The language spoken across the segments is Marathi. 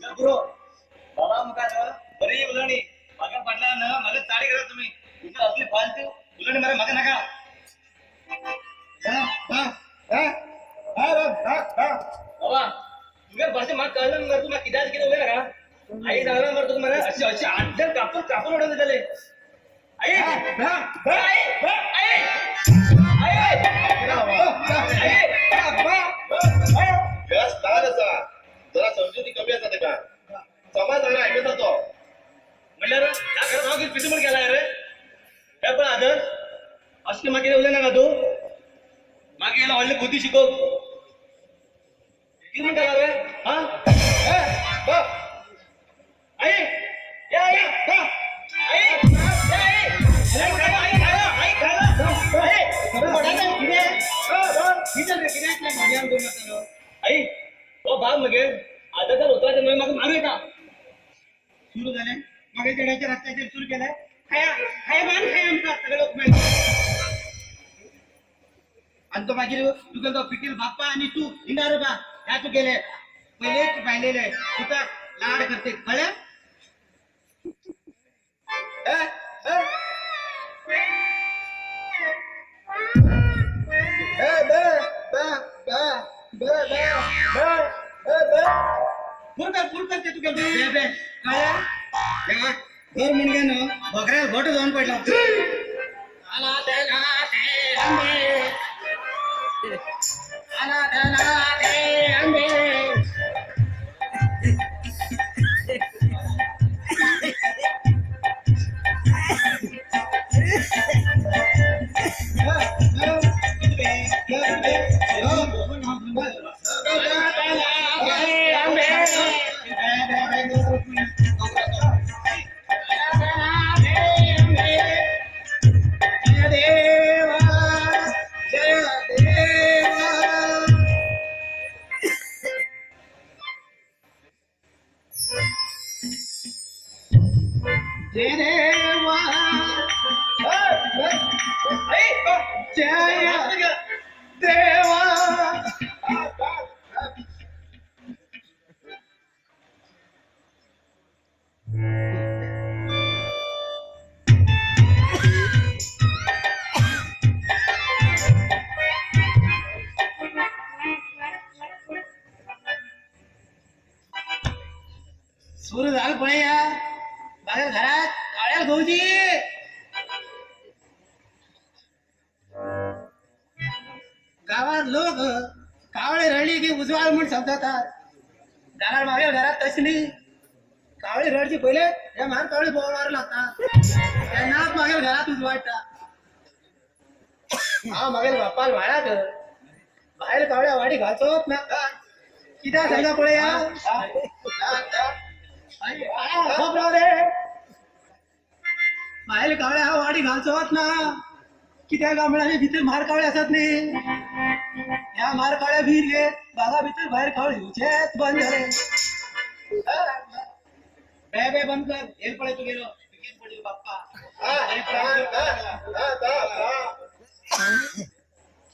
गुरु बाबा मुका बरी उलणी मग पडला ना मग चाडी करा तुम्ही तुमचं असली फालतू उलणी मला मग नका बाबा तुम्ही भाषे मग कळलं मग तुम्हाला किती किती उभे नका आई जाणार मग तुम्हाला अशी अशी आठ कापून कापून उडवून झाले आई जरा समजुती कमी असतात का समाज चांगला ऐकत होतो म्हणलं रे त्या घरात भाव किती पण केला रे हे पण आदर अशी मागे उद्या नका तू मागे याला ऑनलाईन बुद्धी शिकव किती म्हणता रे हा आई या आई आई ओ बाप मगे आता तर होता तर मग मागे का सुरू झाले मग चढायच्या रस्त्याचे सुरू केलाय खाया खाया मान खाया आमचा सगळे लोक आणि तो मागे तू गेलो पिटील बाप्पा आणि तू हिंडार बा काय तू गेले पहिलेच पाहिलेले तुझा लाड करते कळलं फुरकर ते तू गेलो काय घर म्हणजे ना बकऱ्याला घोट जाऊन पडला सुरू झालं पण या बाहेर घरात काळ्या भाऊजी गावात लोक कावळे रडली की उजवाळ म्हणून समजतात दाराळ मागेल घरात तसली कावळे रडची पहिले या महान कावळे बोलणार लागतात त्यांना मागेल घरात उजवाळता हा मागेल बाप्पा वाड्यात बाहेर कावळ्या वाडी घालचोत ना किती सांगा पळे या बाहेर कावळ्या हा वाडी घालचोत ना कि त्या गामड्याने भीतर मार कावळे असत नाही या मार कावळ्या भीर घे बागा भीतर बाहेर कावळे घेऊचेत बंद झाले बे बंद कर एक पडे तू गेलो पडेल बाप्पा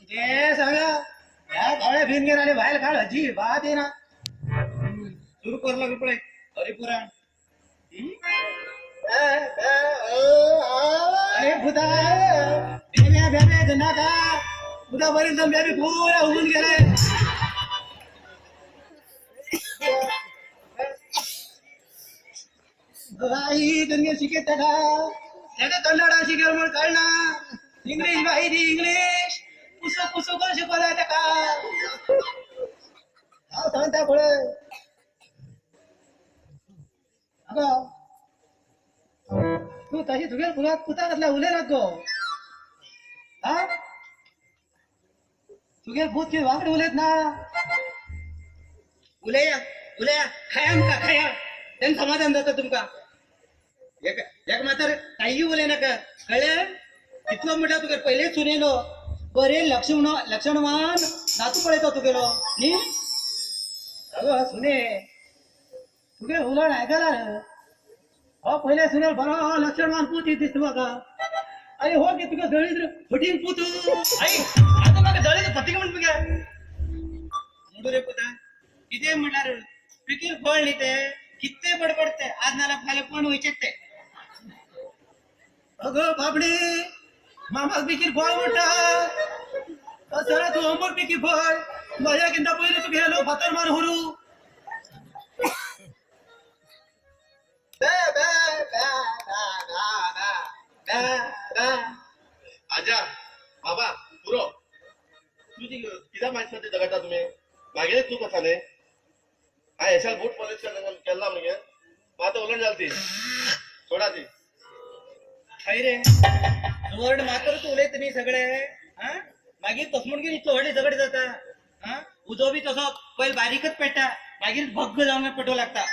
किती सांगा या कावळ्या भीर घे आणि बाहेर काढ जी बात आहे ना सुरू करला रुपये अरे पुराण अरे भूता बेब्या बेब्या गणाका उद्यापर्यंत बेबी पुरा उगून गेले आई गंगे शिकेत का त्याने कन्नडा शिकेल म्हणून कळणार इंग्लिश माहिती इंग्लिश पुसो पुसो कोण शिकवला त्या का हा सांगता पुढे अगं तू तशी तुझ्या पुरात कुठा घातला उले ना गो हा तुझे भूत वाकडे उलेत ना उलया उलया खाया का खाया त्यांनी समाधान जातं तुमका एक मात्र काही बोले नका कळले इतकं मोठा तुगे पहिले सुनेलो बरे लक्षणवान नातू पळेतो तू गेलो नी अगं सुने तुगे उलण ऐकायला हो पहिले सुनेल बरो लक्षणवान पूती दिसतो बघा अरे हो की तुगे दळीत फटिंग पूतू आई आता बघा दळीत फटिंग म्हणतो काय मुडू रे पुता किती म्हणणार पिकील फळ नाही ते किती बडबडते आज नाला फायला पण व्हायचे ते अगं बाबडी मामाक बिकीर गोळ मोठा सरा तू अंबर बिकी फळ माझ्या किंदा पहिले तू गेलो फातर मार हुरू आजा बाबा पुरो तुझी किती माहिती ते जगाता तुम्ही मागे तू कसा नाही हा यशाल बूट पॉलिश केला म्हणजे मग आता उलट झालती सोडा ती रे वर्ड मात्र तुले तुम्ही सगळे हा मागीर तसमून घेऊन इतलं व्हडले झगडे जाता हा उजो बी तसो पहिले बारीकच पेटा मागीर भग्ग जाऊन पेटो लागता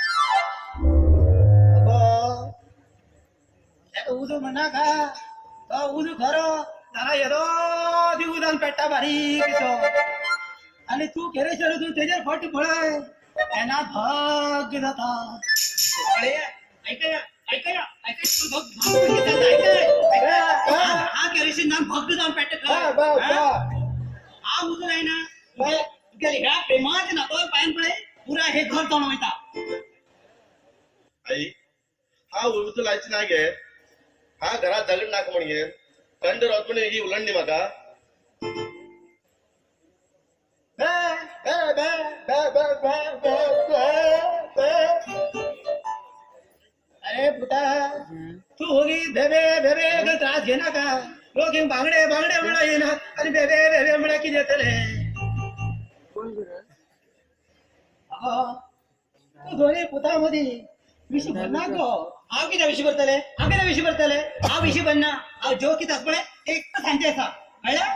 उजू म्हणा का उजू खरं त्याला येदो दी उदान पेटा बारीक आणि तू खेरे शेरो तू त्याच्या फट पळय त्यांना भाग जाता अरे ऐका ऐका हा केरेशीन नाम भग्ग जाऊन पेट हा उजो नाही ना ह्या प्रेमाचे ना तो पायन पडे पुरा हे घर जाऊन वयता आई हा उलटू लायची ना गे हा घरात दगड नाक म्हणजे थंड राहत म्हणजे ही उलंडी म्हाका अरे पुता तू होगी भेबे भेबे ग त्रास घे ना का लोक बांगडे बांगडे म्हणा येणार आणि भेबे भेबे म्हणा की देतले तू दोन्ही पुतामध्ये विषय भरणार गो हांव कित्याक विशी भरतले हांव कित्याक विशी भरतले हांव विशी भरना हांव जो कितें आसा पळय एक सांगचे आसा कळ्ळें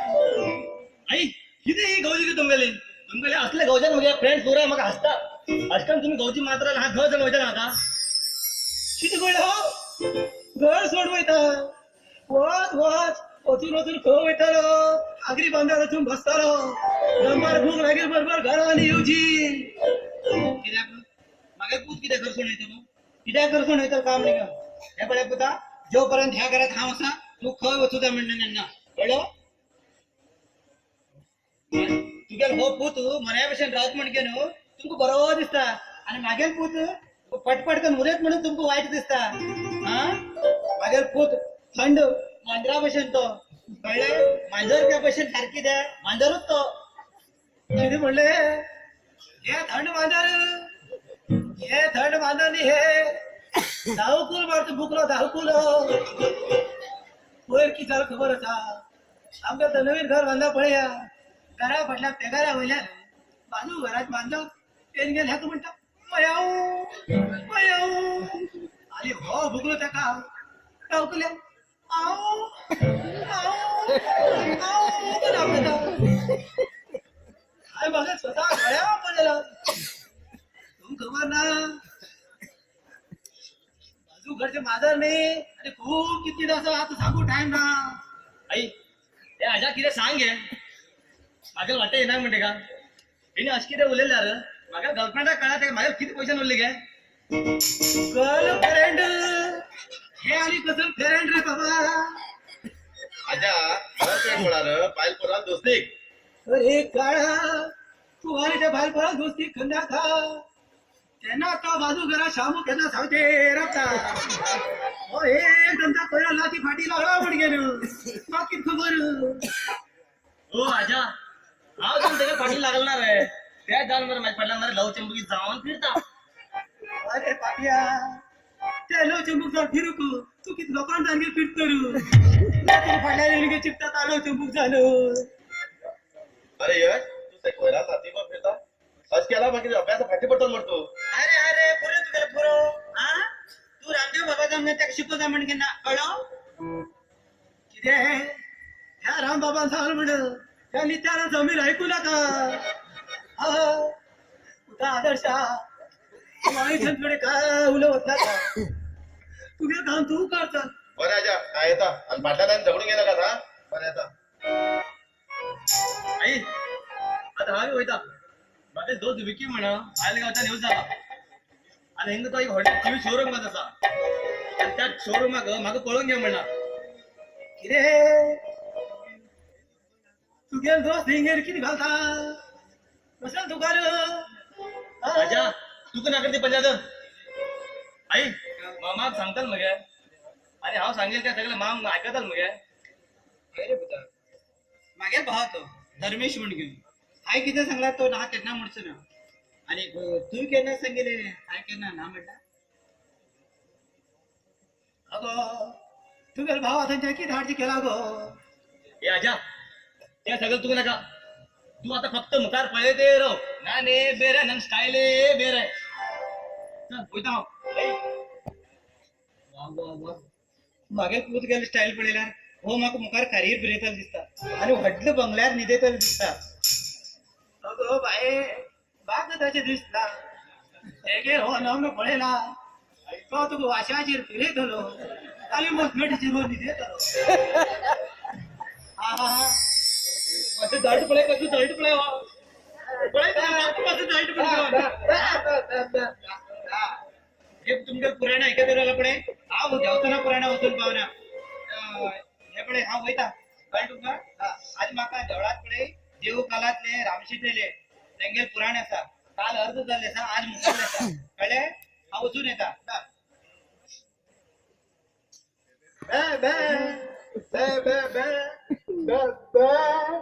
आई कितें ही गौजी की तुमगेले असले गौजन म्हगे फ्रेंड्स पुराय म्हाका हसता अशकन तुम्ही गौजी मात्र हा घर जण वयता आता किती गोळ हो घर सोड वयता वच वच वचून वचून खंय वयतालो आगरी बांदार वचून बसतालो दंबार भूक लागेल बरोबर घरान येवची कित्याक म्हागे पूत कित्याक घर सोडून वयतलो कित्याक घर सोडून वयतलो काम न्ही हे पळय पुता जो पर्यंत ह्या घरात हांव आसा तू खंय वचूचा म्हणना केन्ना कळ्ळें तुगेलो हो पूत मऱ्या भशेन रावत म्हणगे न्हू तुमकां बरो दिसता आनी म्हागेल पूत पटपट करून उरेत म्हणून तुमकां वायट दिसता हा म्हागेल पूत थंड मांजरा भशेन तो कळ्ळें मांजर त्या भशेन सारकी दे मांजरूच तो किती म्हणले हे थंड मांजर हे थंड मांजर हे धावकूल मारतो बुकलो धावकूल वयर की झालं खबर आसा आमच्या तर नवीन घर बांधला पळया घरा फाटल्या पेगाऱ्या वयल्यान बाजू घरात बांधलो तेन गेल ह्याक म्हणटा मयाऊ मयाऊ आली हो भुगलो तेका टावकल्या आओ आओ आओ आपल्याला काय बघा स्वतः गळ्या पडलेला तुम खबर ना बाजू घरचे माजर नाही आणि खूप किती असं आता सांगू टाइम ना आई ते आजा कितें सांग गे म्हाका वाटतं येणार म्हणते का हिने अशें कितें उलयलें रे म्हाका गर्लफ्रेंडाक कळ्ळा ते म्हाका किती पयशान उरले गे गर्लफ्रेंड हे आणि कसं फ्रेंड रे बाबा आजा गर्लफ्रेंड म्हणाल पायल पोरान दोस्तीक अरे काळा तू आणि त्या बालपणा दोस्ती खंदा खा त्यांना का बाजू घरा शामू त्यांना सांगते रस्ता हो एक धंदा पहिला लाती फाटी लागला पण गेलो बाकी खबर हो आजा हांव जावन तेका फाटीं लागलना रे त्या जावन मरे म्हाज्या फाटल्यान मरे लव चंबुकी जावन फिरता अरे पापिया ते लो चंबूक जाऊन फिरू तू किती लोकांना जाणगे फिट करू तू फाटल्या रेल्वे चिपतात आलो चंबूक झालो अरे यश तू ते कोयरा साथीवर फिरता अस केला बाकी अभ्यास फाटी पडतो म्हणतो अरे अरे पुरो तुगेलो पुरो हा तू रामदेव बाबा जावन तेका शिकोवता म्हण केन्ना कळ्ळो किती ह्या राम बाबा सांगलं म्हण त्यांनी त्याला जमीन ऐकू नका तुझा आदर्शा माणसांकडे काय उलवत नका तुझे काम तू करता बरं आजा काय येता आणि फाटल्याला झगडून गेला का था बरं येता आई आता हांव वयता म्हाका दोस्त विकी म्हण आयल गांवच्यान येवं जाला आनी हिंगा तो एक हॉटेल टीव्ही शोरूम आसा आनी त्या शोरूमाक म्हाका पळोवन घे म्हणला किरे तुगे दोस्त हिंगेर किती घालता कसं तुकार आजा तुका नाका ते पंजाब आई मामाक सांगताल मगे आणि हांव सांगेल काय सगळं माम ऐकताल मगे अरे बुता मागे भाव तो धर्मेश म्हणून घेऊन हाय किती सांगला तो ना त्यांना म्हणतो ना आणि तू केना सांगेले हाय केना ना म्हणला अगो तुझ्या भावा त्यांच्या किती धाडची केला गो ए आजा त्या सगळं तू नका तू आता फक्त मुखार पळे ते रो ना ने बेर नन स्टाईल बेर होता वा वा वा मागे कूद गेले स्टाईल पडेला हो मग मुखार करिअर बिरेतल दिसता आणि व्हडलं बंगल्यार निदेतल दिसता अगो बाये बाग त्याचे दिसला एके हो नवनं पळेला तो तुका वाशाचेर फिरे धलो खाली मसनडीची रोनी देत हा हा हा कसं जायचं पळे कसं जायचं पळे पळे कसं जायचं पळे हे तुमच्या पुराण ऐकत राहिला पडे हा देवताना पुराण वचून पावना हे पडे हा वयता कळ तुमका आज म्हाका देवळात पडे देव कालातले रामशीतेले तेंगेल पुराण आसा काल अर्ज जाल्ले आसा आज मुखार आसा कळ्ळे हा वचून येता बे बे बे बे बे बे बे